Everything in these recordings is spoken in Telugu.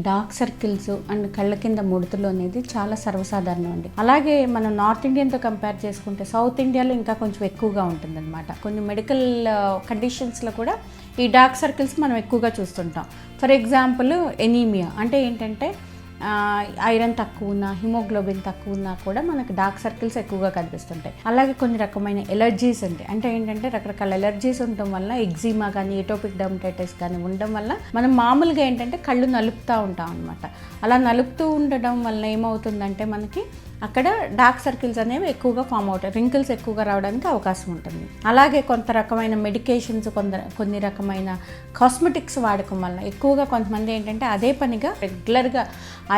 డార్క్ సర్కిల్స్ అండ్ కళ్ళ కింద ముడతలు అనేది చాలా సర్వసాధారణం అండి. అలాగే మనం నార్త్ ఇండియన్తో కంపేర్ చేసుకుంటే సౌత్ ఇండియాలో ఇంకా కొంచెం ఎక్కువగా ఉంటుందన్నమాట. కొన్ని మెడికల్ కండిషన్స్లో కూడా ఈ డార్క్ సర్కిల్స్ మనం ఎక్కువగా చూస్తుంటాం. ఫర్ ఎగ్జాంపుల్ ఎనీమియా అంటే ఏంటంటే ఐరన్ తక్కువ ఉన్నా, హిమోగ్లోబిన్ తక్కువ ఉన్నా కూడా మనకు డార్క్ సర్కిల్స్ ఎక్కువగా కనిపిస్తుంటాయి. అలాగే కొన్ని రకమైన ఎలర్జీస్ ఉంటాయి. అంటే ఏంటంటే రకరకాల ఎలర్జీస్ ఉండటం వల్ల ఎగ్జిమా కానీ ఎటోపిక్ డర్మటైటిస్ కానీ ఉండడం వల్ల మనం మామూలుగా ఏంటంటే కళ్ళు నలుపుతూ ఉంటాం అనమాట. అలా నలుపుతూ ఉండడం వల్ల ఏమవుతుందంటే మనకి అక్కడ డార్క్ సర్కిల్స్ అనేవి ఎక్కువగా ఫామ్ అవుతాయి, రింకిల్స్ ఎక్కువగా రావడానికి అవకాశం ఉంటుంది. అలాగే కొంత రకమైన మెడికేషన్స్, కొన్ని రకమైన కాస్మెటిక్స్ వాడకం వల్ల ఎక్కువగా కొంతమంది ఏంటంటే అదే పనిగా రెగ్యులర్గా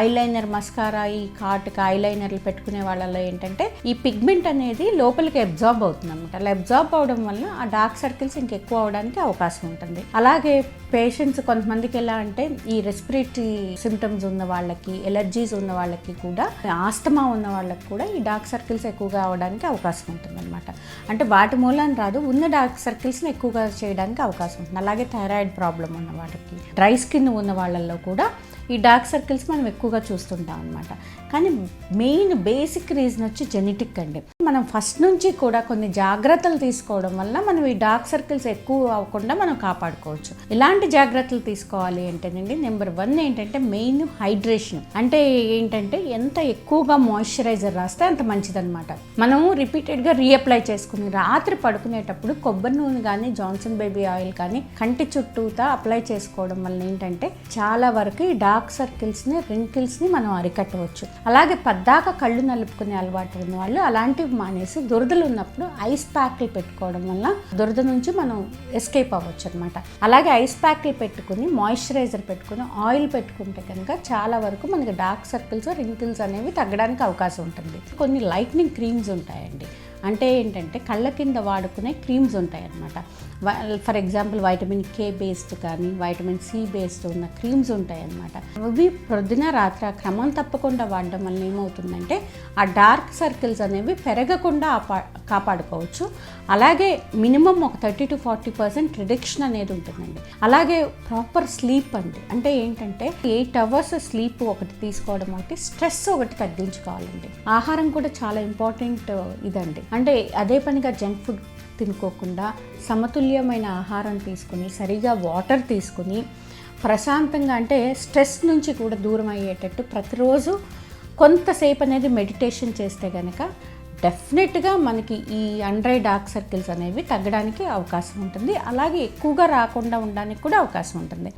ఐలైనర్, మస్కారా, ఈ కాటుక ఐలైనర్లు పెట్టుకునే వాళ్ళలో ఏంటంటే ఈ పిగ్మెంట్ అనేది లోపలికి అబ్జార్బ్ అవుతుంది అనమాట. అలా అబ్జార్బ్ అవడం వల్ల ఆ డార్క్ సర్కిల్స్ ఇంకెక్కువ అవడానికి అవకాశం ఉంటుంది. అలాగే పేషెంట్స్ కొంతమందికి ఎలా అంటే ఈ రెస్పిరేటరీ సిమ్టమ్స్ ఉన్న వాళ్ళకి, ఎలర్జీస్ ఉన్న వాళ్ళకి కూడా, ఆస్తమా ఉన్న వాళ్ళకి కూడా ఈ డార్క్ సర్కిల్స్ ఎక్కువగా అవడానికి అవకాశం ఉంటుంది అనమాట. అంటే వాటి మూలాన్ని రాదు, ఉన్న డార్క్ సర్కిల్స్ని ఎక్కువగా చేయడానికి అవకాశం ఉంటుంది. అలాగే థైరాయిడ్ ప్రాబ్లం ఉన్న వాళ్ళకి, డ్రై స్కిన్ ఉన్న వాళ్ళల్లో కూడా ఈ డార్క్ సర్కిల్స్ మనం ఎక్కువగా చూస్తుంటాం అనమాట. కానీ మెయిన్ బేసిక్ రీజన్ వచ్చి జెనెటిక్ అండి. మనం ఫస్ట్ నుంచి కూడా కొన్ని జాగ్రత్తలు తీసుకోవడం వల్ల మనం ఈ డార్క్ సర్కిల్స్ ఎక్కువ అవ్వకుండా మనం కాపాడుకోవచ్చు. ఎలాంటి జాగ్రత్తలు తీసుకోవాలి అంటేనండి, నెంబర్ 1 ఏంటంటే మెయిన్ హైడ్రేషన్. అంటే ఏంటంటే ఎంత ఎక్కువగా మాయిశ్చరైజర్ రాస్తే అంత మంచిదన్నమాట. మనము రిపీటెడ్గా రీఅప్లై చేసుకుని రాత్రి పడుకునేటప్పుడు కొబ్బరి నూనె కానీ, జాన్సన్ బేబీ ఆయిల్ కానీ కంటి చుట్టూతా అప్లై చేసుకోవడం వల్ల ఏంటంటే చాలా వరకు ఈ డార్క్ సర్కిల్స్ని, రింకిల్స్ని మనం అరికట్టవచ్చు. అలాగే పద్దాక కళ్ళు నలుపుకునే అలవాటు ఉన్న వాళ్ళు అలాంటివి మానేసి దురదలు ఉన్నప్పుడు ఐస్ ప్యాక్లు పెట్టుకోవడం వల్ల దురద నుంచి మనం ఎస్కేప్ అవ్వచ్చు అనమాట. అలాగే ఐస్ ప్యాక్లు పెట్టుకుని, మాయిశ్చరైజర్ పెట్టుకుని, ఆయిల్ పెట్టుకుంటే కనుక చాలా వరకు మనకి డార్క్ సర్కిల్స్, రింకిల్స్ అనేవి తగ్గడానికి అవకాశం ఉంటుంది. కొన్ని లైట్నింగ్ క్రీమ్స్ ఉంటాయండి. అంటే ఏంటంటే కళ్ళ కింద వాడుకునే క్రీమ్స్ ఉంటాయి అన్నమాట. For example vitamin K based కానీ, వైటమిన్ C బేస్డ్ ఉన్న క్రీమ్స్ ఉంటాయి అన్నమాట. అవి ప్రొద్దున రాత్రి క్రమం తప్పకుండా వాడడం వల్ల ఏమవుతుందంటే ఆ డార్క్ సర్కిల్స్ అనేవి పెరగకుండా కాపాడుకోవచ్చు. అలాగే మినిమం ఒక 30 to 40% రిడక్షన్ అనేది ఉంటుందండి. అలాగే ప్రాపర్ స్లీప్ అండి. అంటే ఏంటంటే 8 hours స్లీప్ ఒకటి తీసుకోవడం, ఒకటి స్ట్రెస్ ఒకటి తగ్గించుకోవాలండి. ఆహారం కూడా చాలా ఇంపార్టెంట్ ఇదండి. అంటే అదే పనిగా జంక్ ఫుడ్ తినుకోకుండా సమతుల్యమైన ఆహారం తీసుకుని, సరిగా వాటర్ తీసుకుని, ప్రశాంతంగా అంటే స్ట్రెస్ నుంచి కూడా దూరం అయ్యేటట్టు ప్రతిరోజు కొంతసేపు అనేది మెడిటేషన్ చేస్తే కనుక డెఫినెట్గా మనకి ఈ అండర్ ఐ డార్క్ సర్కిల్స్ అనేవి తగ్గడానికి అవకాశం ఉంటుంది. అలాగే ఎక్కువగా రాకుండా ఉండడానికి కూడా అవకాశం ఉంటుంది.